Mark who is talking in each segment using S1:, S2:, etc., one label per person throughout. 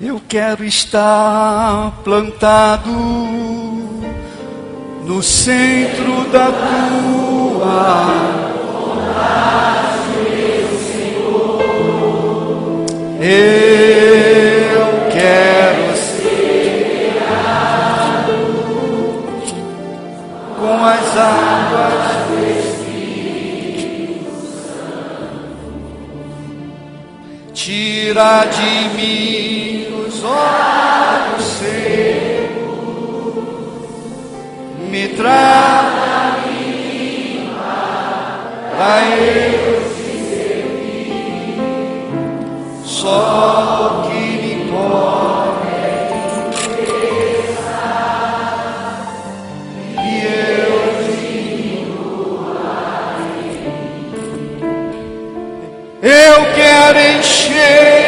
S1: Eu quero estar plantado no centro da tua vontade, Senhor. Eu quero ser regado com as águas do Espírito Santo. Tira de mim os olhos secos, me trata para eu te servir. Só o que me importa é confessar e eu digo. Eu quero encher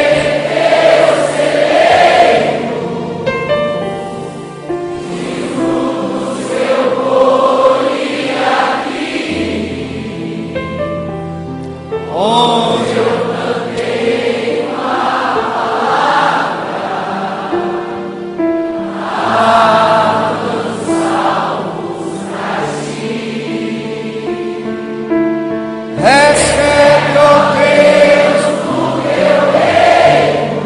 S1: onde eu plantei uma palavra, salmos assim. Recebe, ó Deus, no teu reino,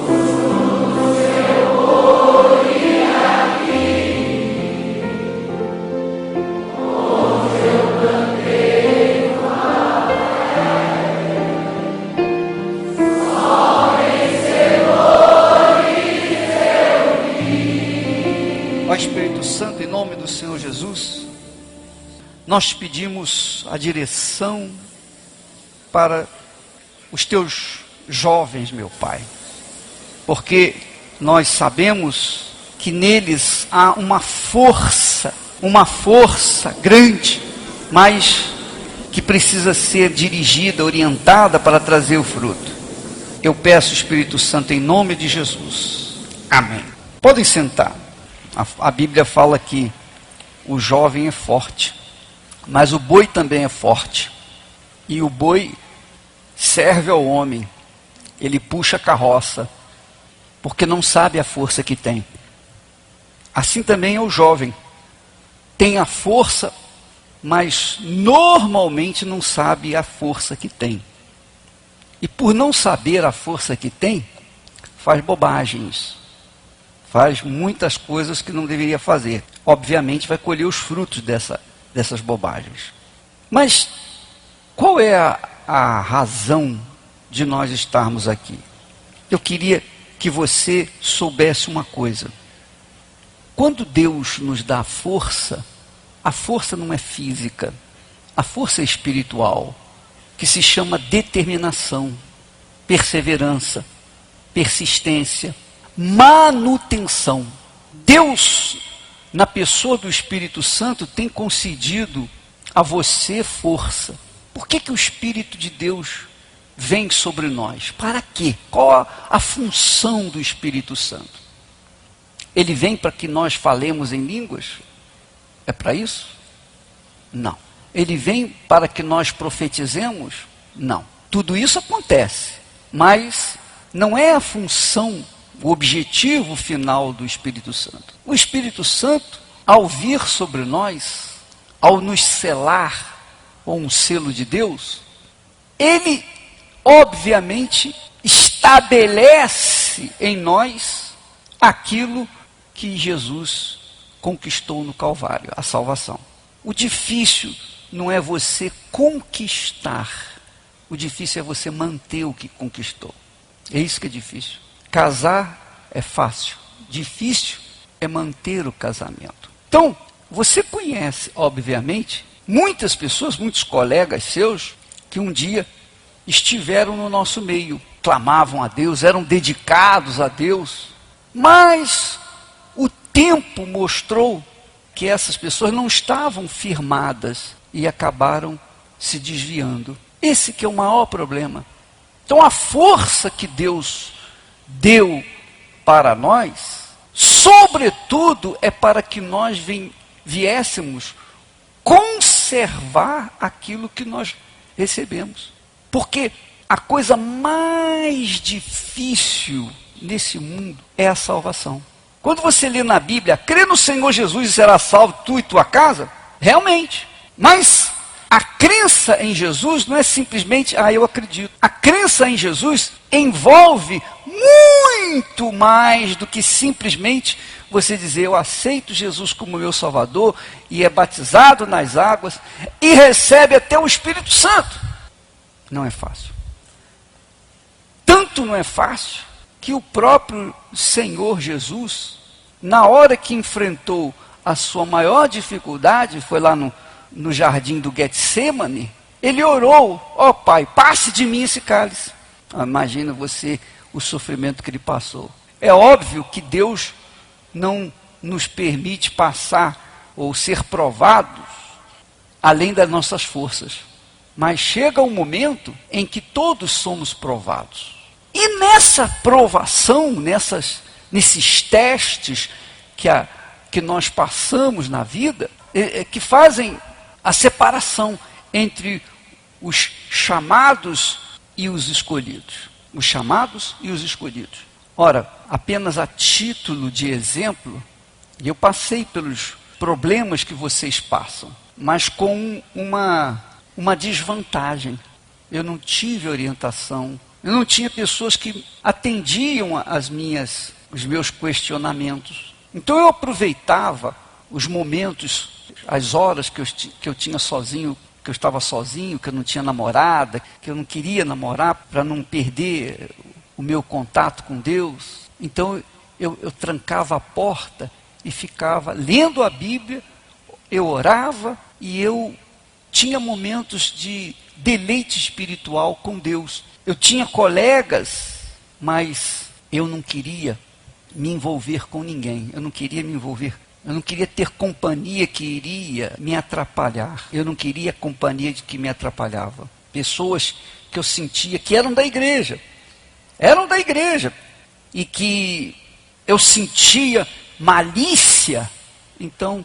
S1: os frutos eu colhi aqui, onde eu plantei. Ó Espírito Santo, em nome do Senhor Jesus, nós pedimos a direção para os teus jovens, meu Pai, porque nós sabemos que neles há uma força grande, mas que precisa ser dirigida, orientada para trazer o fruto. Eu peço, Espírito Santo, em nome de Jesus. Amém. Podem sentar. A Bíblia fala que o jovem é forte, mas o boi também é forte. E o boi serve ao homem, ele puxa a carroça, porque não sabe a força que tem. Assim também é o jovem, tem a força, mas normalmente não sabe a força que tem. E por não saber a força que tem, faz bobagens. Faz muitas coisas que não deveria fazer. Obviamente vai colher os frutos dessas bobagens. Mas qual é a razão de nós estarmos aqui? Eu queria que você soubesse uma coisa. Quando Deus nos dá força, a força não é física. A força é espiritual, que se chama determinação, perseverança, persistência, manutenção. Deus, na pessoa do Espírito Santo, tem concedido a você força. Por que o Espírito de Deus vem sobre nós? Para quê? Qual a função do Espírito Santo? Ele vem para que nós falemos em línguas? É para isso? Não. Ele vem para que nós profetizemos? Não. Tudo isso acontece, mas não é a função, o objetivo final do Espírito Santo. O Espírito Santo, ao vir sobre nós, ao nos selar com um selo de Deus, ele obviamente estabelece em nós aquilo que Jesus conquistou no Calvário, a salvação. O difícil não é você conquistar, o difícil é você manter o que conquistou. É isso que é difícil. Casar é fácil, difícil é manter o casamento. Então, você conhece, obviamente, muitas pessoas, muitos colegas seus, que um dia estiveram no nosso meio, clamavam a Deus, eram dedicados a Deus, mas o tempo mostrou que essas pessoas não estavam firmadas e acabaram se desviando. Esse que é o maior problema. Então a força que Deus deu para nós, sobretudo, é para que nós viéssemos conservar aquilo que nós recebemos. Porque a coisa mais difícil nesse mundo é a salvação. Quando você lê na Bíblia, crê no Senhor Jesus e será salvo tu e tua casa, realmente. Mas a crença em Jesus não é simplesmente, eu acredito. A crença em Jesus envolve muito mais do que simplesmente você dizer, eu aceito Jesus como meu Salvador, e é batizado nas águas, e recebe até o Espírito Santo. Não é fácil. Tanto não é fácil, que o próprio Senhor Jesus, na hora que enfrentou a sua maior dificuldade, foi lá no jardim do Getsêmani, ele orou, ó Pai, passe de mim esse cálice. Imagina você o sofrimento que ele passou. É óbvio que Deus não nos permite passar ou ser provados além das nossas forças. Mas chega um momento em que todos somos provados. E nessa provação, nesses testes que nós passamos na vida, que fazem a separação entre os chamados e os escolhidos. Os chamados e os escolhidos. Ora, apenas a título de exemplo, eu passei pelos problemas que vocês passam, mas com uma desvantagem. Eu não tive orientação, eu não tinha pessoas que atendiam os meus questionamentos. Então eu aproveitava os momentos, as horas que eu tinha sozinho, que eu estava sozinho, que eu não tinha namorada, que eu não queria namorar para não perder o meu contato com Deus. Então eu trancava a porta e ficava lendo a Bíblia, eu orava e eu tinha momentos de deleite espiritual com Deus. Eu tinha colegas, mas eu não queria me envolver com ninguém. Eu não queria me envolver. Eu não queria ter companhia que iria me atrapalhar. Eu não queria companhia de que me atrapalhava. Pessoas que eu sentia que eram da igreja. E que eu sentia malícia. Então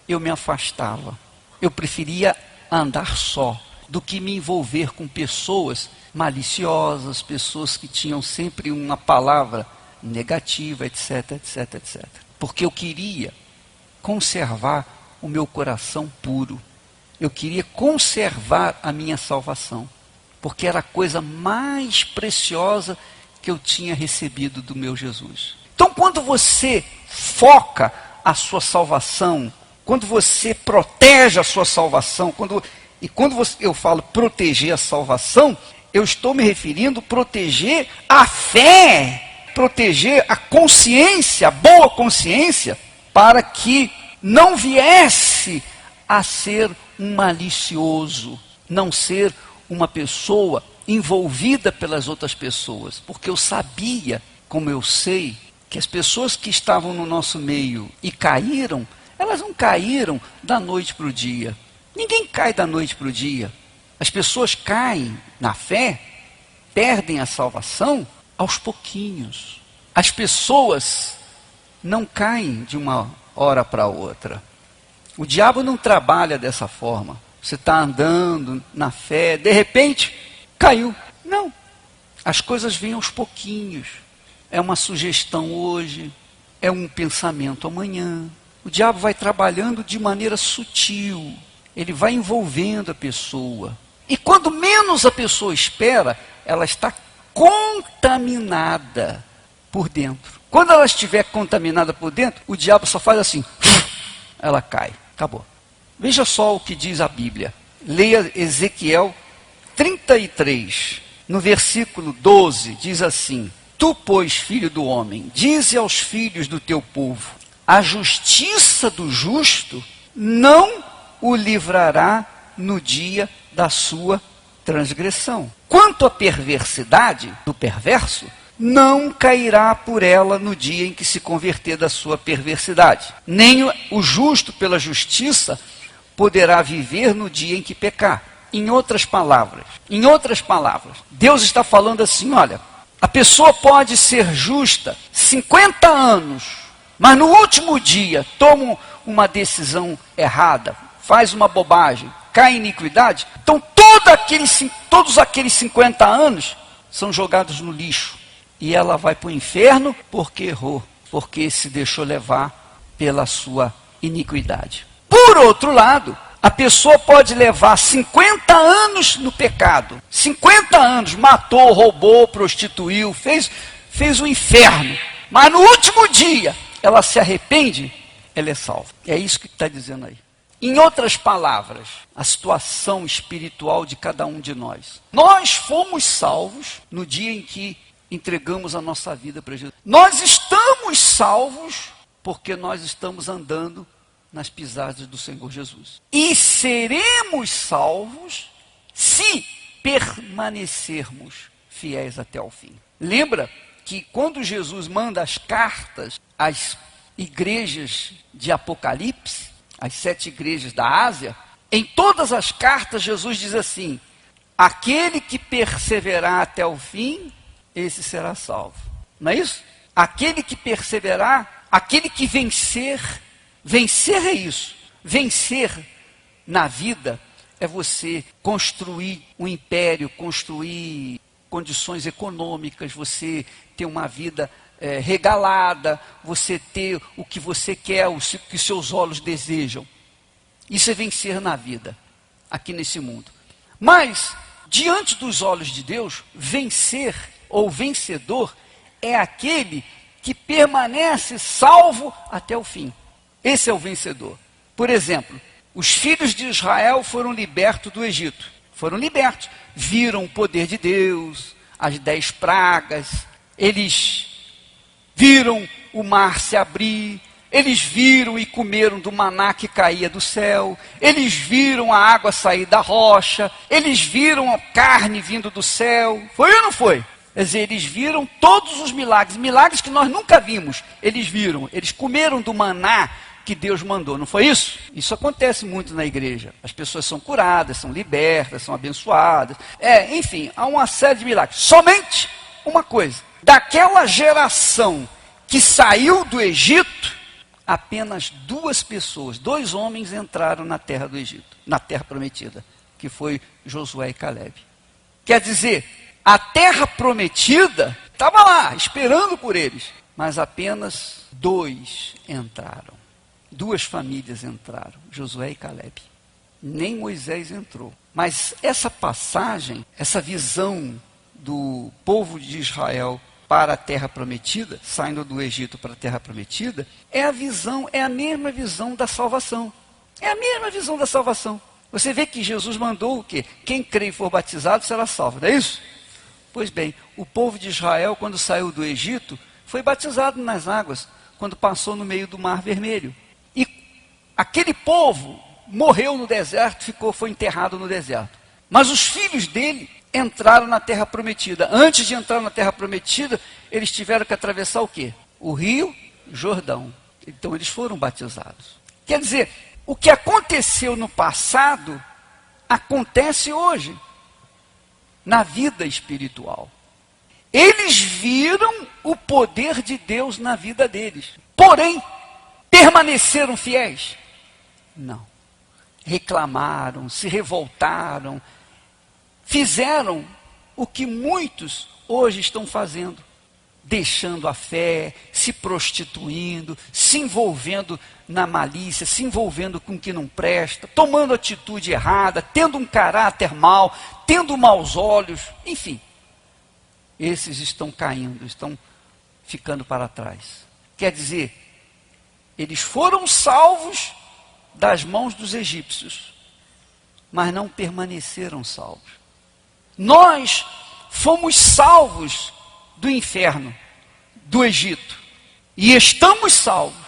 S1: eu me afastava. Eu preferia andar só do que me envolver com pessoas maliciosas, pessoas que tinham sempre uma palavra negativa, etc, etc, etc. Porque eu queria conservar o meu coração puro. Eu queria conservar a minha salvação. Porque era a coisa mais preciosa que eu tinha recebido do meu Jesus. Então, quando você foca a sua salvação, quando você protege a sua salvação, quando eu falo proteger a salvação, eu estou me referindo a proteger a fé, proteger a consciência, a boa consciência, para que não viesse a ser um malicioso, não ser uma pessoa envolvida pelas outras pessoas, porque eu sabia, como eu sei, que as pessoas que estavam no nosso meio e caíram, elas não caíram da noite para o dia. Ninguém cai da noite para o dia. As pessoas caem na fé, perdem a salvação aos pouquinhos. As pessoas não caem de uma hora para outra. O diabo não trabalha dessa forma. Você está andando na fé, de repente, caiu. Não. As coisas vêm aos pouquinhos. É uma sugestão hoje, é um pensamento amanhã. O diabo vai trabalhando de maneira sutil. Ele vai envolvendo a pessoa. E quando menos a pessoa espera, ela está contaminada por dentro. Quando ela estiver contaminada por dentro, o diabo só faz assim. Ela cai. Acabou. Veja só o que diz a Bíblia. Leia Ezequiel 33, no versículo 12, diz assim: Tu, pois, filho do homem, dize aos filhos do teu povo, a justiça do justo não o livrará no dia da sua transgressão. Quanto à perversidade do perverso, não cairá por ela no dia em que se converter da sua perversidade. Nem o justo pela justiça poderá viver no dia em que pecar. Em outras palavras, Deus está falando assim, olha, a pessoa pode ser justa 50 anos, mas no último dia toma uma decisão errada, faz uma bobagem, cai em iniquidade, então todos aqueles 50 anos são jogados no lixo. E ela vai para o inferno porque errou, porque se deixou levar pela sua iniquidade. Por outro lado, a pessoa pode levar 50 anos no pecado. 50 anos, matou, roubou, prostituiu, fez o inferno. Mas no último dia, ela se arrepende, ela é salva. É isso que está dizendo aí. Em outras palavras, a situação espiritual de cada um de nós. Nós fomos salvos no dia em que entregamos a nossa vida para Jesus. Nós estamos salvos porque nós estamos andando nas pisadas do Senhor Jesus. E seremos salvos se permanecermos fiéis até o fim. Lembra que quando Jesus manda as cartas às igrejas de Apocalipse, as 7 igrejas da Ásia, em todas as cartas Jesus diz assim: aquele que perseverar até o fim, esse será salvo. Não é isso? Aquele que perseverar, aquele que vencer é isso. Vencer na vida é você construir um império, construir condições econômicas, você ter uma vida regalada, você ter o que você quer, o que seus olhos desejam. Isso é vencer na vida, aqui nesse mundo. Mas, diante dos olhos de Deus, vencer ou vencedor é aquele que permanece salvo até o fim. Esse é o vencedor. Por exemplo, os filhos de Israel foram libertos do Egito. Foram libertos. Viram o poder de Deus, as 10 pragas, eles viram o mar se abrir, eles viram e comeram do maná que caía do céu, eles viram a água sair da rocha, eles viram a carne vindo do céu. Foi ou não foi? Quer dizer, eles viram todos os milagres, milagres que nós nunca vimos. Eles viram, eles comeram do maná que Deus mandou, não foi isso? Isso acontece muito na igreja. As pessoas são curadas, são libertas, são abençoadas. Enfim, há uma série de milagres. Somente uma coisa: daquela geração que saiu do Egito, apenas 2 pessoas, 2 homens entraram na terra do Egito, na terra prometida, que foi Josué e Caleb. Quer dizer, a terra prometida estava lá, esperando por eles, mas apenas 2 entraram. 2 famílias entraram, Josué e Caleb. Nem Moisés entrou. Mas essa passagem, essa visão do povo de Israel para a terra prometida, saindo do Egito para a terra prometida, é a mesma visão da salvação. É a mesma visão da salvação. Você vê que Jesus mandou o quê? Quem crê e for batizado será salvo, não é isso? Pois bem, o povo de Israel, quando saiu do Egito, foi batizado nas águas, quando passou no meio do Mar Vermelho. E aquele povo morreu no deserto, foi enterrado no deserto. Mas os filhos dele entraram na terra prometida. Antes de entrar na terra prometida, eles tiveram que atravessar o quê? O rio Jordão. Então eles foram batizados. Quer dizer, o que aconteceu no passado, acontece hoje, na vida espiritual. Eles viram o poder de Deus na vida deles. Porém, permaneceram fiéis? Não. Reclamaram, se revoltaram, fizeram o que muitos hoje estão fazendo, deixando a fé, se prostituindo, se envolvendo na malícia, se envolvendo com o que não presta, tomando atitude errada, tendo um caráter mau, tendo maus olhos, enfim. Esses estão caindo, estão ficando para trás. Quer dizer, eles foram salvos das mãos dos egípcios, mas não permaneceram salvos. Nós fomos salvos do inferno, do Egito, e estamos salvos,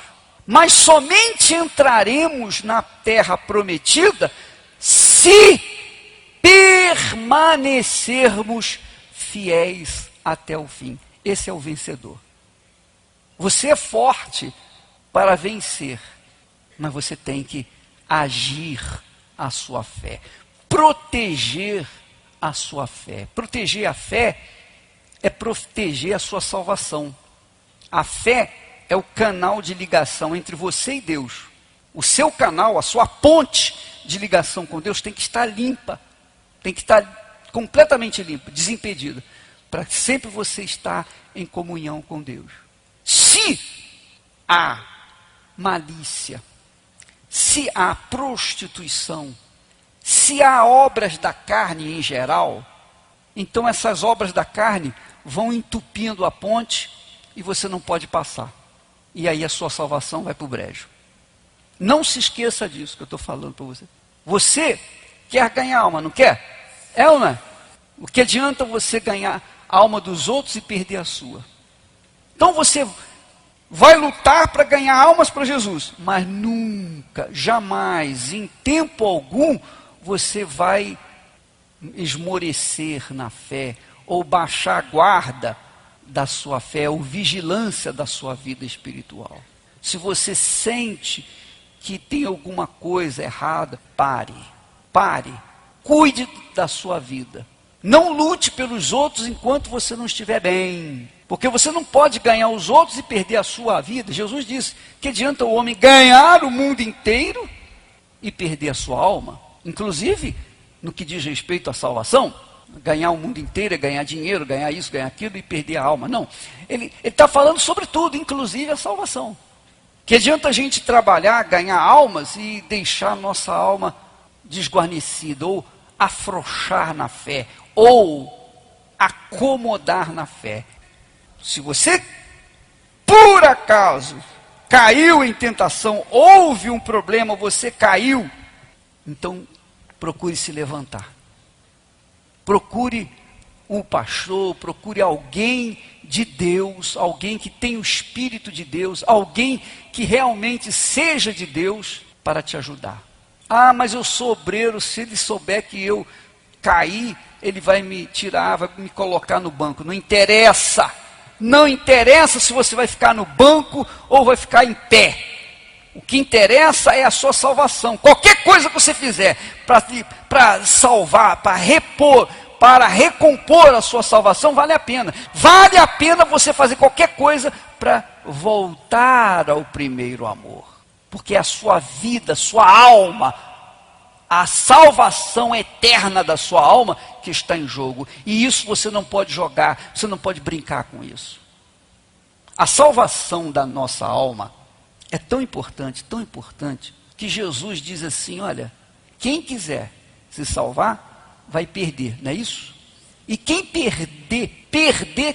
S1: mas somente entraremos na terra prometida se permanecermos fiéis até o fim. Esse é o vencedor. Você é forte para vencer, mas você tem que agir a sua fé, proteger a sua fé. Proteger a fé é proteger a sua salvação. A fé é o canal de ligação entre você e Deus. O seu canal, a sua ponte de ligação com Deus tem que estar limpa, Tem que estar completamente limpa, desimpedida, para sempre você estar em comunhão com Deus. Se há malícia, se há prostituição, se há obras da carne em geral, então essas obras da carne vão entupindo a ponte e você não pode passar. E aí a sua salvação vai para o brejo. Não se esqueça disso que eu estou falando para você. Você quer ganhar alma, não quer? É ou não é? O que adianta você ganhar a alma dos outros e perder a sua? Então você vai lutar para ganhar almas para Jesus, mas nunca, jamais, em tempo algum, você vai esmorecer na fé, ou baixar a guarda da sua fé, ou vigilância da sua vida espiritual. Se você sente que tem alguma coisa errada, pare, cuide da sua vida. Não lute pelos outros enquanto você não estiver bem, porque você não pode ganhar os outros e perder a sua vida. Jesus disse que adianta o homem ganhar o mundo inteiro e perder a sua alma. Inclusive, no que diz respeito à salvação, ganhar o mundo inteiro é ganhar dinheiro, ganhar isso, ganhar aquilo e perder a alma. Não, ele está falando sobre tudo, inclusive a salvação. Que adianta a gente trabalhar, ganhar almas e deixar a nossa alma desguarnecida, ou afrouxar na fé, ou acomodar na fé. Se você, por acaso, caiu em tentação, houve um problema, você caiu, então procure se levantar. Procure um pastor, procure alguém de Deus, alguém que tenha o Espírito de Deus, alguém que realmente seja de Deus para te ajudar. Ah, mas eu sou obreiro, se ele souber que eu caí, ele vai me tirar, vai me colocar no banco. Não interessa. Não interessa se você vai ficar no banco ou vai ficar em pé. O que interessa é a sua salvação. Qualquer coisa que você fizer para salvar, para repor, para recompor a sua salvação, vale a pena. Vale a pena você fazer qualquer coisa para voltar ao primeiro amor. Porque é a sua vida, a sua alma, a salvação eterna da sua alma que está em jogo. E isso você não pode jogar, você não pode brincar com isso. A salvação da nossa alma é tão importante, que Jesus diz assim, olha, quem quiser se salvar, vai perder, não é isso? E quem perder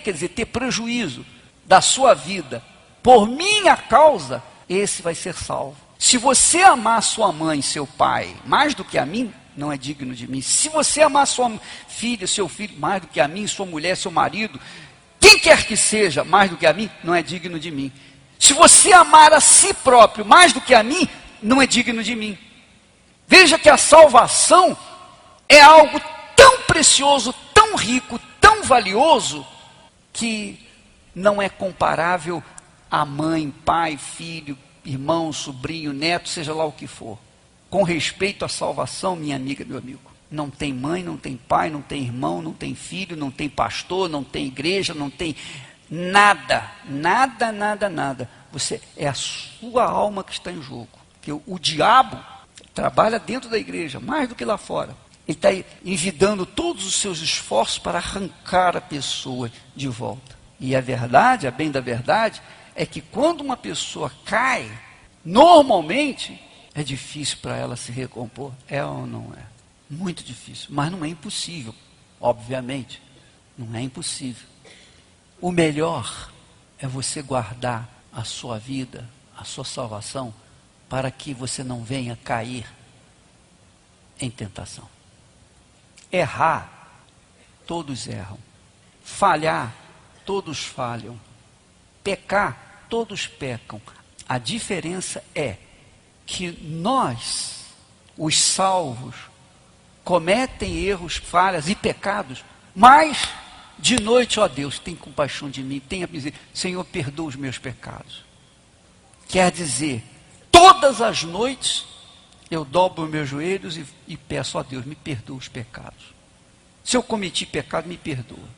S1: quer dizer ter prejuízo da sua vida, por minha causa, esse vai ser salvo. Se você amar sua mãe, seu pai, mais do que a mim, não é digno de mim. Se você amar sua filha, seu filho, mais do que a mim, sua mulher, seu marido, quem quer que seja, mais do que a mim, não é digno de mim. Se você amar a si próprio mais do que a mim, não é digno de mim. Veja que a salvação é algo tão precioso, tão rico, tão valioso, que não é comparável a mãe, pai, filho, irmão, sobrinho, neto, seja lá o que for. Com respeito à salvação, minha amiga, meu amigo, não tem mãe, não tem pai, não tem irmão, não tem filho, não tem pastor, não tem igreja, não tem nada, nada. Você é a sua alma que está em jogo. Porque o diabo trabalha dentro da igreja, mais do que lá fora. Ele está envidando todos os seus esforços para arrancar a pessoa de volta. E a verdade, a bem da verdade, é que quando uma pessoa cai, normalmente é difícil para ela se recompor. É ou não é? Muito difícil. Mas não é impossível, obviamente. Não é impossível. O melhor é você guardar a sua vida, a sua salvação, para que você não venha cair em tentação. Errar, todos erram. Falhar, todos falham. Pecar, todos pecam. A diferença é que nós, os salvos, cometem erros, falhas e pecados, mas de noite, ó Deus, tem compaixão de mim, tenha misericórdia. Senhor, perdoa os meus pecados. Quer dizer, todas as noites eu dobro os meus joelhos e peço a Deus, me perdoa os pecados. Se eu cometi pecado, me perdoa.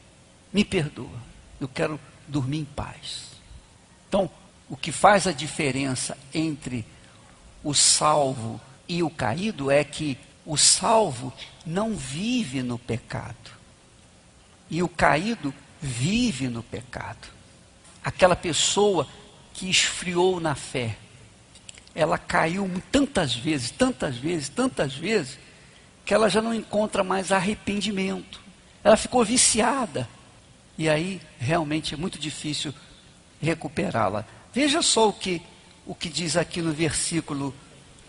S1: Me perdoa. Eu quero dormir em paz. Então, o que faz a diferença entre o salvo e o caído é que O salvo não vive no pecado. E o caído vive no pecado. Aquela pessoa que esfriou na fé, ela caiu tantas vezes, que ela já não encontra mais arrependimento. Ela ficou viciada. E aí, realmente, é muito difícil recuperá-la. Veja só o que diz aqui no versículo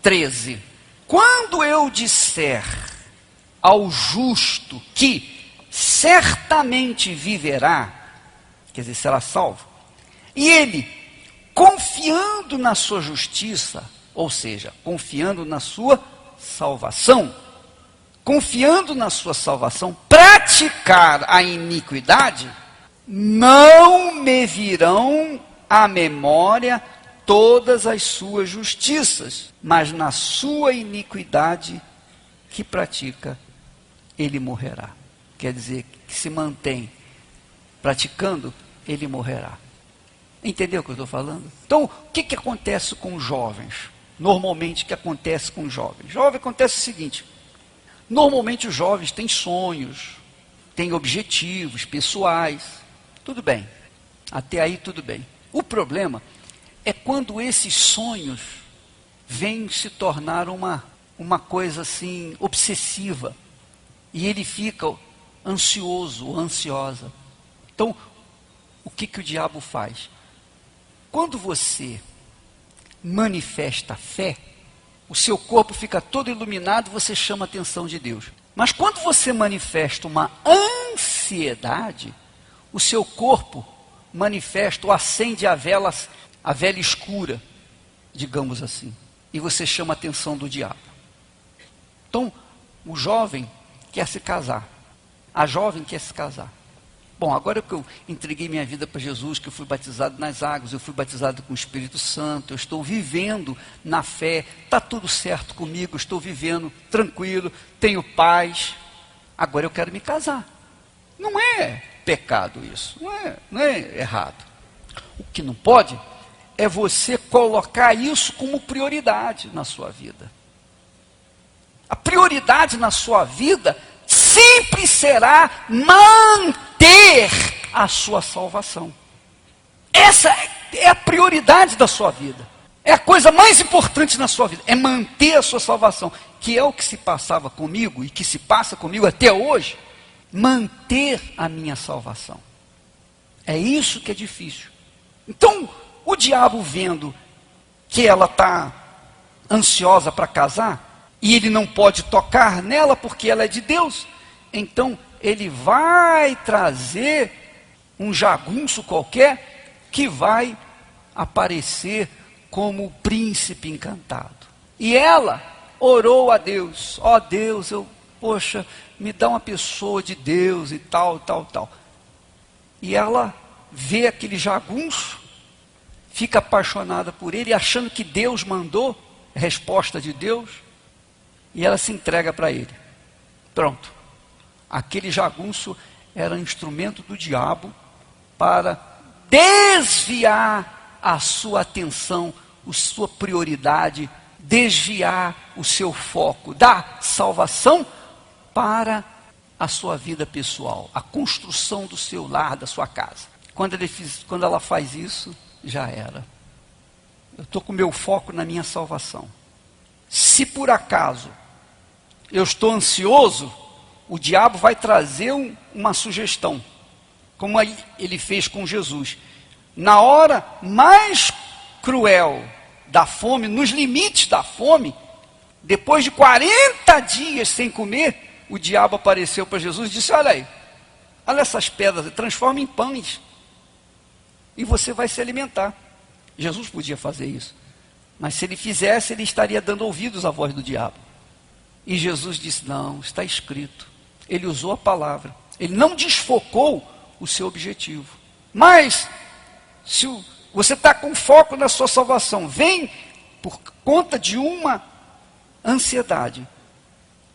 S1: 13. Quando eu disser ao justo que certamente viverá, quer dizer, será salvo, e ele, confiando na sua justiça, ou seja, confiando na sua salvação, praticar a iniquidade, não me virão à memória todas as suas justiças, mas na sua iniquidade que pratica, ele morrerá. Quer dizer, que se mantém praticando, ele morrerá. Entendeu o que eu estou falando? Então, o que acontece com os jovens? Normalmente, o que acontece com os jovens? Jovem acontece o seguinte: normalmente os jovens têm sonhos, têm objetivos pessoais. Tudo bem. Até aí tudo bem. O problema é quando esses sonhos vêm se tornar uma coisa assim obsessiva. E ele fica ansioso ou ansiosa. Então, o que o diabo faz? Quando você manifesta fé, o seu corpo fica todo iluminado, você chama a atenção de Deus. Mas quando você manifesta uma ansiedade, o seu corpo manifesta ou acende a vela escura, digamos assim, e você chama a atenção do diabo. Então, o jovem quer se casar, a jovem quer se casar. Bom, agora que eu entreguei minha vida para Jesus, que eu fui batizado nas águas, eu fui batizado com o Espírito Santo, eu estou vivendo na fé, está tudo certo comigo, estou vivendo tranquilo, tenho paz, agora eu quero me casar. Não é pecado isso, não é errado. O que não pode é você colocar isso como prioridade na sua vida. A prioridade na sua vida sempre será manter a sua salvação. Essa é a prioridade da sua vida. É a coisa mais importante na sua vida, é manter a sua salvação, que é o que se passava comigo e que se passa comigo até hoje. Manter a minha salvação. É isso que é difícil. Então, o diabo vendo que ela está ansiosa para casar, e ele não pode tocar nela porque ela é de Deus, então ele vai trazer um jagunço qualquer que vai aparecer como o príncipe encantado. E ela orou a Deus: ó Deus, poxa, me dá uma pessoa de Deus e tal. E ela vê aquele jagunço, fica apaixonada por ele, achando que Deus mandou, resposta de Deus, e ela se entrega para ele. Pronto. Aquele jagunço era instrumento do diabo para desviar a sua atenção, a sua prioridade, desviar o seu foco da salvação para a sua vida pessoal, a construção do seu lar, da sua casa. Quando ela faz isso, já era. Eu estou com o meu foco na minha salvação. Se por acaso eu estou ansioso, o diabo vai trazer uma sugestão, como ele fez com Jesus. Na hora mais cruel da fome, nos limites da fome, depois de 40 dias sem comer, o diabo apareceu para Jesus e disse: olha aí, olha essas pedras, transforma em pães, e você vai se alimentar. Jesus podia fazer isso, mas se ele fizesse, ele estaria dando ouvidos à voz do diabo. E Jesus disse: não, está escrito. Ele usou a palavra, ele não desfocou o seu objetivo. Mas, se você está com foco na sua salvação, vem por conta de uma ansiedade,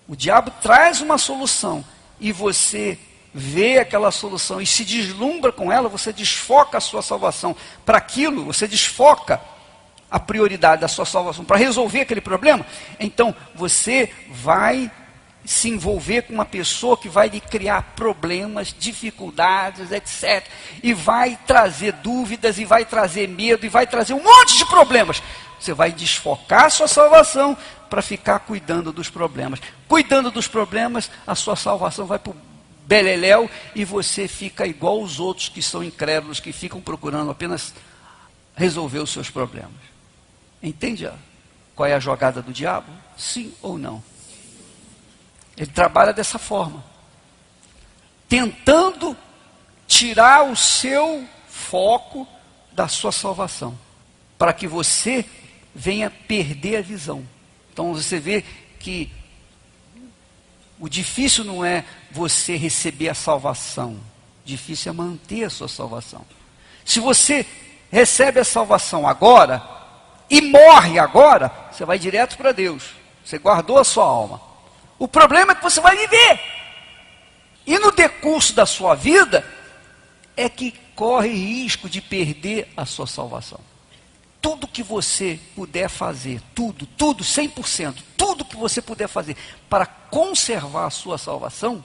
S1: o diabo traz uma solução, e você vê aquela solução e se deslumbra com ela, você desfoca a sua salvação para aquilo, você desfoca a prioridade da sua salvação para resolver aquele problema, então você vai se envolver com uma pessoa que vai lhe criar problemas, dificuldades, etc. E vai trazer dúvidas, e vai trazer medo, e vai trazer um monte de problemas. Você vai desfocar a sua salvação para ficar cuidando dos problemas. Cuidando dos problemas, a sua salvação vai para o beleléu e você fica igual os outros que são incrédulos, que ficam procurando apenas resolver os seus problemas. Entende qual é a jogada do diabo? Sim ou não? Ele trabalha dessa forma, tentando tirar o seu foco da sua salvação, para que você venha perder a visão. Então você vê que o difícil não é você receber a salvação, difícil é manter a sua salvação. Se você recebe a salvação agora e morre agora, você vai direto para Deus, você guardou a sua alma. O problema é que você vai viver. E no decurso da sua vida, é que corre risco de perder a sua salvação. Tudo que você puder fazer, tudo, 100%, tudo que você puder fazer para conservar a sua salvação,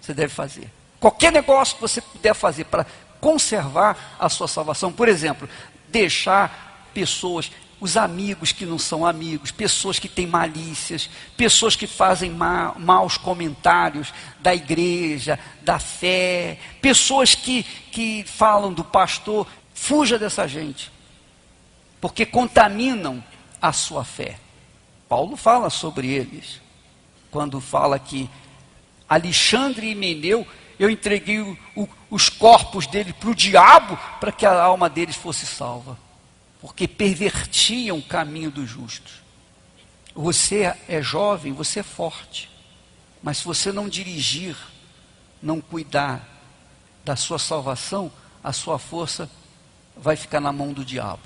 S1: você deve fazer. Qualquer negócio que você puder fazer para conservar a sua salvação, por exemplo, deixar pessoas, os amigos que não são amigos, pessoas que têm malícias, pessoas que fazem maus comentários da igreja, da fé, pessoas que falam do pastor, fuja dessa gente, porque contaminam a sua fé. Paulo fala sobre eles, quando fala que Alexandre e Himeneu, eu entreguei os corpos dele para o diabo, para que a alma deles fosse salva. Porque pervertiam o caminho dos justos. Você é jovem, você é forte. Mas se você não dirigir, não cuidar da sua salvação, a sua força vai ficar na mão do diabo.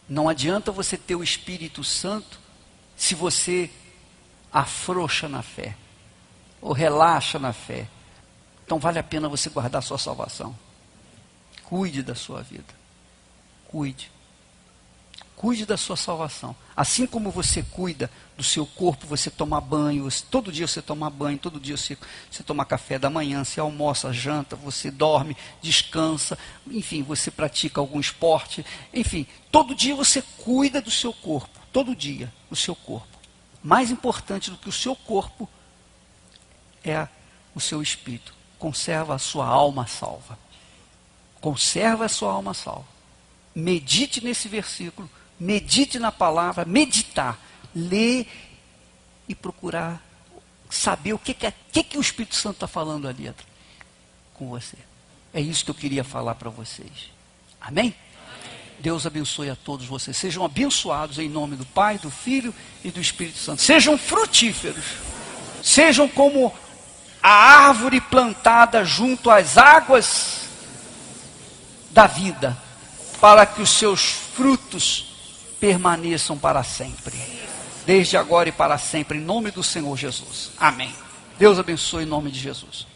S1: Não adianta você ter o Espírito Santo se você afrouxa na fé, ou relaxa na fé. Então vale a pena você guardar a sua salvação. Cuide da sua vida. Cuide. Cuide da sua salvação. Assim como você cuida do seu corpo, você toma banho, todo dia você toma banho, todo dia você toma café da manhã, você almoça, janta, você dorme, descansa, enfim, você pratica algum esporte, enfim, todo dia você cuida do seu corpo, todo dia, o seu corpo. Mais importante do que o seu corpo é o seu espírito. Conserva a sua alma salva. Conserva a sua alma salva. Medite nesse versículo. Medite na palavra, meditar, ler e procurar saber o que o Espírito Santo está falando ali com você. É isso que eu queria falar para vocês. Amém? Deus abençoe a todos vocês. Sejam abençoados em nome do Pai, do Filho e do Espírito Santo. Sejam frutíferos. Sejam como a árvore plantada junto às águas da vida, para que os seus frutos permaneçam para sempre, desde agora e para sempre, em nome do Senhor Jesus. Amém. Deus abençoe em nome de Jesus.